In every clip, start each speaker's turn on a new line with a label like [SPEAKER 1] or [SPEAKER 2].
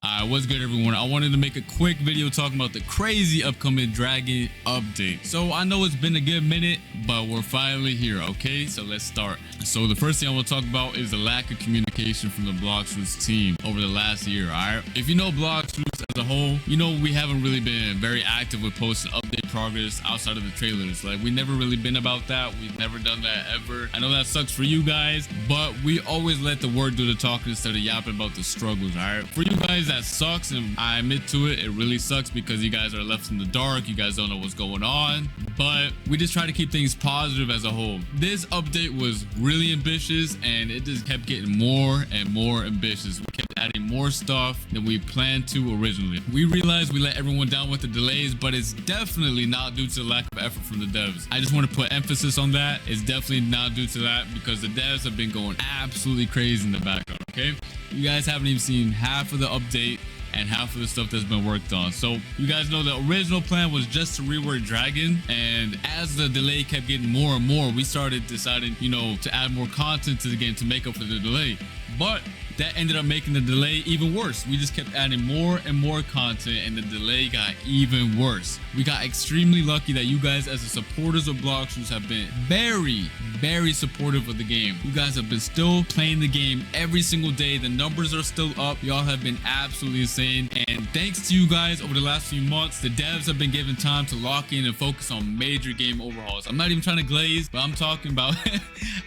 [SPEAKER 1] What's good, everyone? I wanted to make a quick video talking about the crazy upcoming Dragon update. So I know it's been a good minute, but we're finally here, okay? So let's start. So the first thing I want to talk about is the lack of communication from the blox team over the last year, alright? If you know blox as a whole, you know we haven't really been very active with posting update progress outside of the trailers. Like, we never really been about that. We've never done that ever. I know that sucks for you guys, but we always let the word do the talking instead of yapping about the struggles, alright? For you guys, that sucks, and I admit to it. It really sucks because you guys are left in the dark. You guys don't know what's going on, but we just try to keep things positive as a whole. This update was really ambitious, and it just kept getting more and more ambitious. We kept adding more stuff than we planned to originally. We realized we let everyone down with the delays, but it's definitely not due to the lack of effort from the devs. I just want to put emphasis on that. It's definitely not due to that because the devs have been going absolutely crazy in the background, okay? You guys haven't even seen half of the update and half of the stuff that's been worked on. So you guys know the original plan was just to rework Dragon, and as the delay kept getting more and more, we started deciding, you know, to add more content to the game to make up for the delay. But that ended up making the delay even worse. We just kept adding more and more content, and the delay got even worse. We got extremely lucky that you guys, as the supporters of blox, have been very supportive of the game. You guys have been still playing the game every single day. The numbers are still up. Y'all have been absolutely insane, and thanks to you guys over the last few months, the devs have been given time to lock in and focus on major game overhauls. I'm not even trying to glaze, but I'm talking about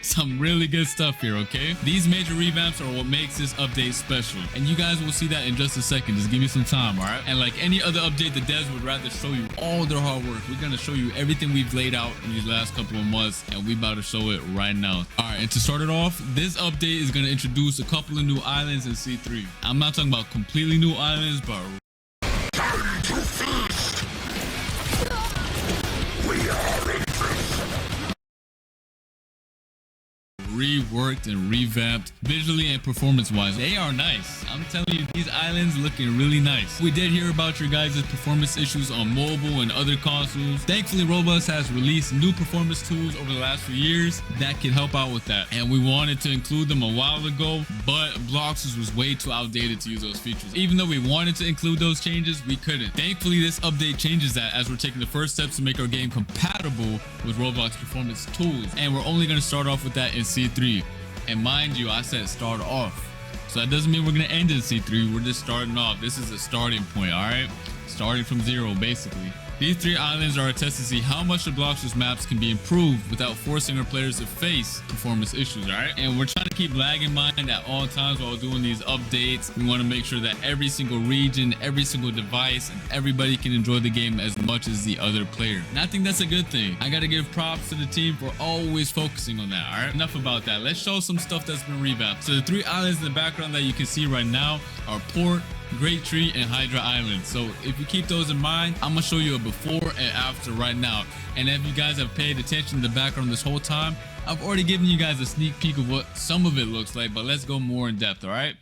[SPEAKER 1] some really good stuff here, okay? These major revamps are what makes this update special, and you guys will see that in just a second. Just give me some time, all right? And like any other update, the devs would rather show you all their hard work. We're gonna show you everything we've laid out in these last couple of months, and we about to show it right now. All right, and to start it off, this update is gonna introduce a couple of new islands in C3. I'm not talking about completely new islands, but
[SPEAKER 2] Time to feast! We are in
[SPEAKER 1] reworked and revamped visually and performance wise. They are nice. I'm telling you, these islands looking really nice. We did hear about your guys' performance issues on mobile and other consoles. Thankfully, Roblox has released new performance tools over the last few years that can help out with that, and we wanted to include them a while ago, but blox was way too outdated to use those features. Even though we wanted to include those changes, we couldn't. Thankfully, this update changes that, as we're taking the first steps to make our game compatible with Roblox performance tools, and we're only going to start off with that in C3. And mind you, I said start off, so that doesn't mean we're going to end in C3. We're just starting off. This is a starting point, all right? Starting from zero, basically. These three islands are a test to see how much the blox maps can be improved without forcing our players to face performance issues, alright? And we're trying to keep lag in mind at all times while doing these updates. We want to make sure that every single region, every single device, and everybody can enjoy the game as much as the other player. And I think that's a good thing. I gotta give props to the team for always focusing on that, alright? Enough about that. Let's show some stuff that's been revamped. So the three islands in the background that you can see right now are Port, Great Tree, and Hydra Island. So if you keep those in mind, I'm gonna show you a before and after right now. And if you guys have paid attention to the background this whole time, I've already given you guys a sneak peek of what some of it looks like, but let's go more in depth, all right?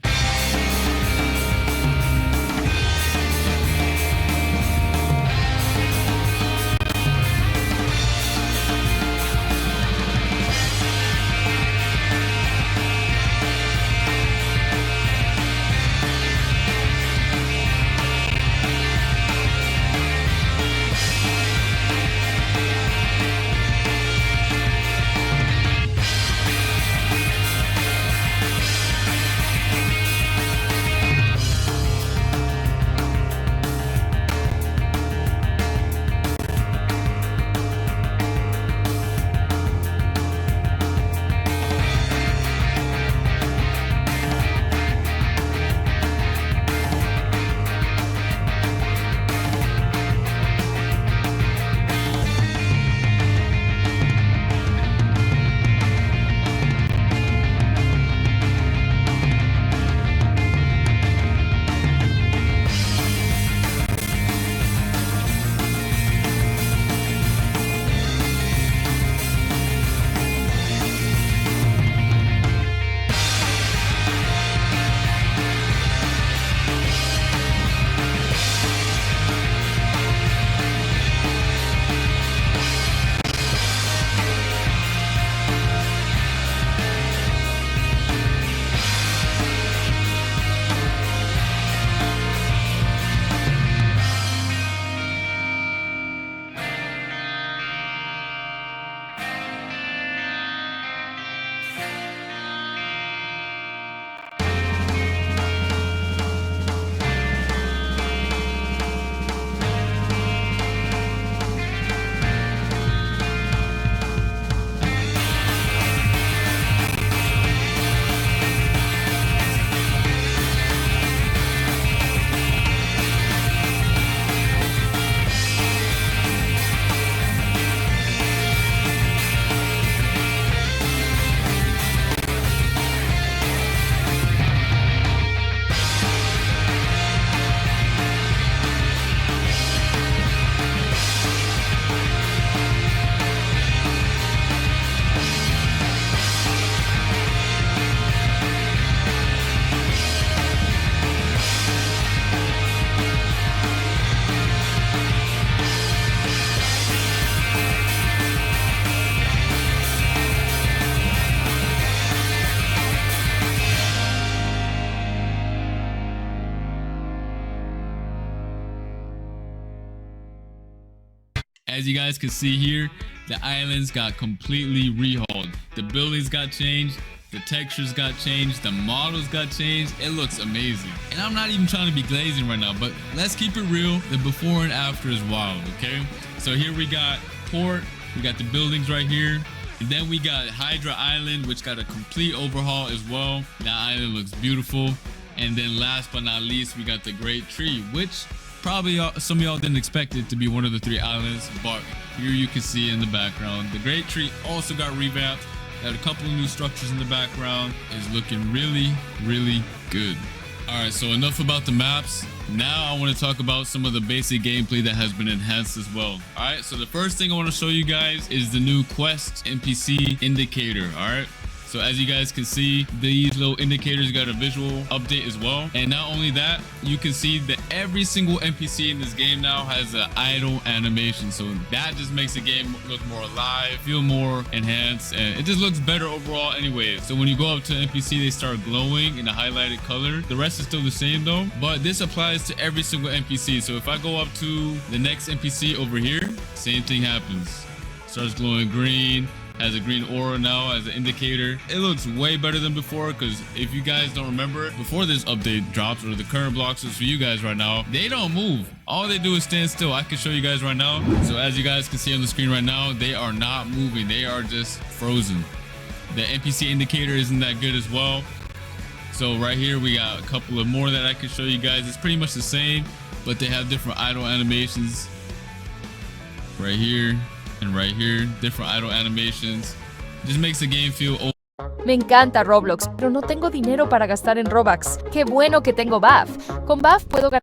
[SPEAKER 1] As you guys can see here, the islands got completely rehauled. The buildings got changed. The textures got changed. The models got changed. It looks amazing. And I'm not even trying to be glazing right now, but let's keep it real. The before and after is wild, okay? So here we got port. We got the buildings right here. And then we got Hydra Island, which got a complete overhaul as well. That island looks beautiful. And then last but not least, we got the Great Tree, which probably some of y'all didn't expect it to be one of the 3 islands, but here you can see in the background. The Great Tree also got revamped. Got a couple of new structures in the background. Is looking really, really good. All right, so enough about the maps. Now I want to talk about some of the basic gameplay that has been enhanced as well. All right, so the first thing I want to show you guys is the new quest NPC indicator. All right, so as you guys can see, these little indicators got a visual update as well. And not only that, you can see that every single NPC in this game now has an idle animation. So that just makes the game look more alive, feel more enhanced, and it just looks better overall anyway. So when you go up to an NPC, they start glowing in a highlighted color. The rest is still the same though, but this applies to every single NPC. So if I go up to the next NPC over here, same thing happens. Starts glowing green. Has a green aura now as an indicator. It looks way better than before, because if you guys don't remember, before this update drops, or the current blocks is for you guys right now, they don't move. All they do is stand still. I can show you guys right now. So as you guys can see on the screen right now, they are not moving. They are just frozen. The NPC indicator isn't that good as well. So right here, we got a couple of more that I can show you guys. It's pretty much the same, but they have different idle animations. Right here. And right here, different idle animations. Just makes the game feel old.
[SPEAKER 3] Me encanta Roblox, pero no tengo dinero para gastar en Robux. Qué bueno que tengo BAF. Con BAF puedo ganar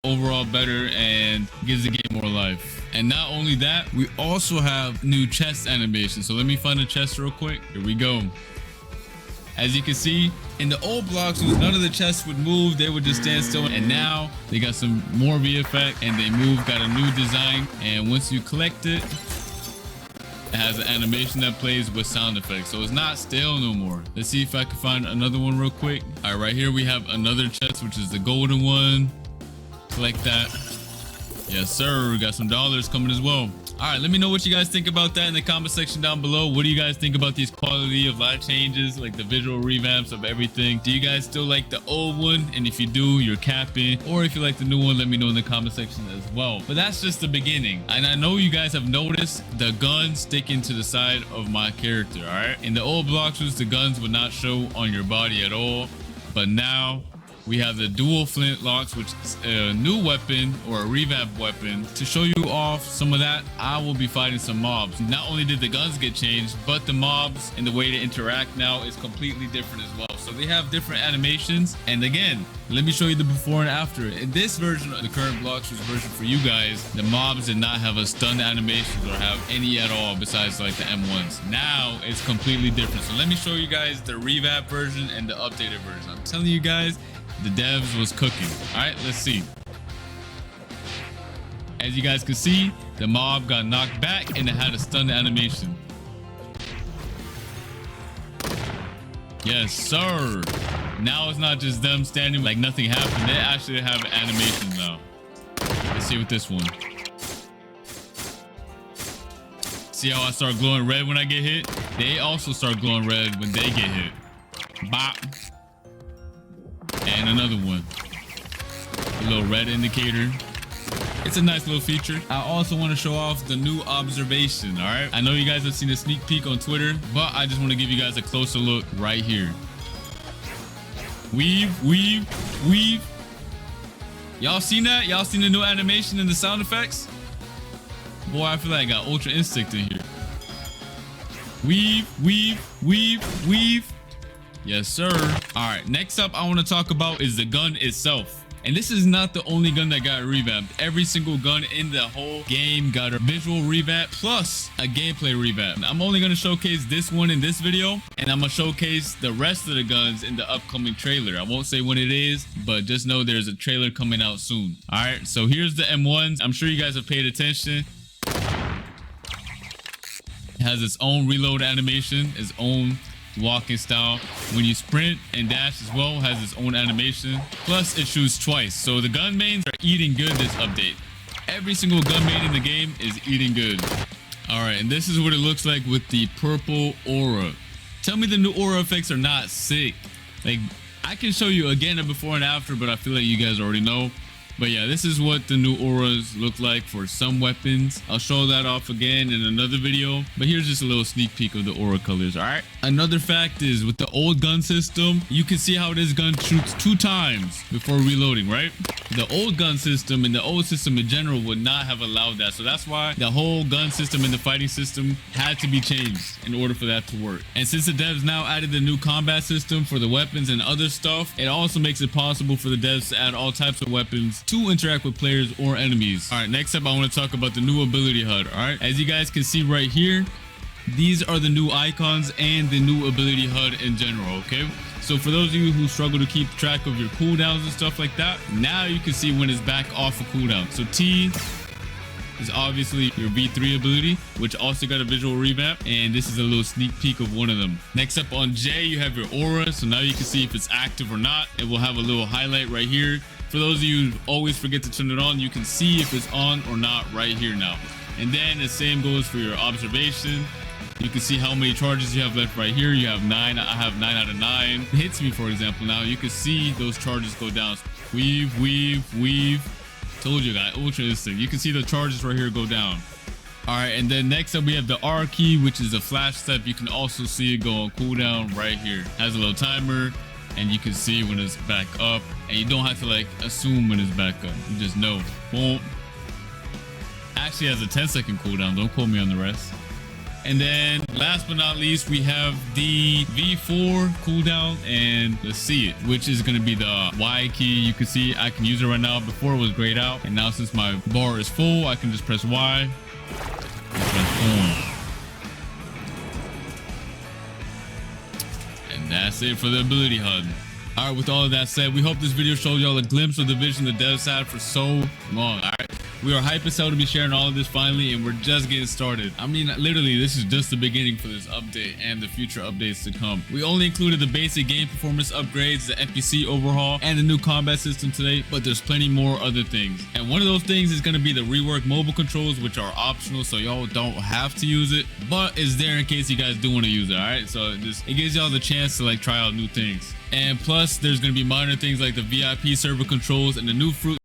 [SPEAKER 1] Overall better and gives the game more life. And not only that, we also have new chest animation. So let me find a chest real quick. Here we go. As you can see, in the old blocks, none of the chests would move. They would just stand still. And now they got some more VFX and they move, got a new design. And once you collect it, it has an animation that plays with sound effects. So it's not stale no more. Let's see if I can find another one real quick. All right, right here we have another chest, which is the golden one. Collect that. Yes, sir. We got some dollars coming as well. All right, let me know what you guys think about that in the comment section down below. What do you guys think about these quality of life changes, like the visual revamps of everything? Do you guys still like the old one? And if you do, you're capping. Or if you like the new one, let me know in the comment section as well. But that's just the beginning. And I know you guys have noticed the guns sticking to the side of my character, all right? In the old blocks, the guns would not show on your body at all. But now we have the dual flintlocks, which is a new weapon or a revamp weapon. To show you off some of that, I will be fighting some mobs. Not only did the guns get changed, but the mobs and the way they interact now is completely different as well. So they have different animations. And again, let me show you the before and after. In this version of the current blocks version for you guys, the mobs did not have a stun animations or have any at all besides like the M1s. Now it's completely different. So let me show you guys the revamp version and the updated version. I'm telling you guys, the devs was cooking. All right, let's see. As you guys can see, the mob got knocked back and it had a stun animation. Yes, sir. Now it's not just them standing like nothing happened. They actually have animations now. Let's see with this one. See how I start glowing red when I get hit? They also start glowing red when they get hit. Bop. And another one. A little red indicator. It's a nice little feature. I also want to show off the new observation, all right? I know you guys have seen a sneak peek on Twitter, but I just want to give you guys a closer look right here. Weave, weave, weave. Y'all seen that? Y'all seen the new animation and the sound effects? Boy, I feel like I got Ultra Instinct in here. Weave, weave, weave, weave. Yes, sir. All right, next up I want to talk about is the gun itself. And this is not the only gun that got revamped. Every single gun in the whole game got a visual revamp plus a gameplay revamp. I'm only going to showcase this one in this video, and I'm going to showcase the rest of the guns in the upcoming trailer. I won't say when it is, but just know there's a trailer coming out soon. All right, so here's the M1s. I'm sure you guys have paid attention. It has its own reload animation, its own walking style. When you sprint and dash as well, has its own animation. Plus it shoots twice. So the gun mains are eating good this update. every single gun made in the game is eating good. All right, and this is what it looks like with the purple aura. Tell me the new aura effects are not sick. Like, I can show you again a before and after, but I feel like you guys already know. But yeah, this is what the new auras look like for some weapons. I'll show that off again in another video, but here's just a little sneak peek of the aura colors. All right, another fact is with the old gun system, you can see how this gun shoots 2 times before reloading, right? The old gun system and the old system in general would not have allowed that, so that's why the whole gun system and the fighting system had to be changed in order for that to work. And since the devs now added the new combat system for the weapons and other stuff, it also makes it possible for the devs to add all types of weapons to interact with players or enemies. All right, next up I want to talk about the new ability HUD. All right, as you guys can see right here, these are the new icons and the new ability HUD in general. Okay, so for those of you who struggle to keep track of your cooldowns and stuff like that, now you can see when it's back off of cooldown. So T is obviously your V3 ability, which also got a visual revamp, and this is a little sneak peek of one of them. Next up on J, you have your aura, so now you can see if it's active or not. It will have a little highlight right here. For those of you who always forget to turn it on, you can see if it's on or not right here now. And then the same goes for your observation. You can see how many charges you have left right here. You have 9. I have 9 out of 9. It hits me, for example. Now you can see those charges go down. Weave, weave, weave. Told you guys, ultra instinct. You can see the charges right here go down. All right, and then next up we have the R key, which is a flash step. You can also see it go on cooldown right here. Has a little timer, and you can see when it's back up, and you don't have to like assume when it's back up. You just know. Boom. Actually has a 10-second cooldown. Don't quote me on the rest. And then last but not least, we have the V4 cooldown and the C, which is going to be the Y key. You can see I can use it right now. Before it was grayed out, and now since my bar is full, I can just press Y. And that's it for the ability HUD. All right, with all of that said, we hope this video showed y'all a glimpse of the vision the devs had for so long. All right, we are hyped as hell to be sharing all of this finally, and we're just getting started. I mean, literally, this is just the beginning for this update and the future updates to come. We only included the basic game performance upgrades, the NPC overhaul, and the new combat system today, but there's plenty more other things. And one of those things is going to be the reworked mobile controls, which are optional, so y'all don't have to use it, but it's there in case you guys do want to use it. All right, so it gives y'all the chance to like try out new things. And plus, there's going to be minor things like the VIP server controls and the new fruit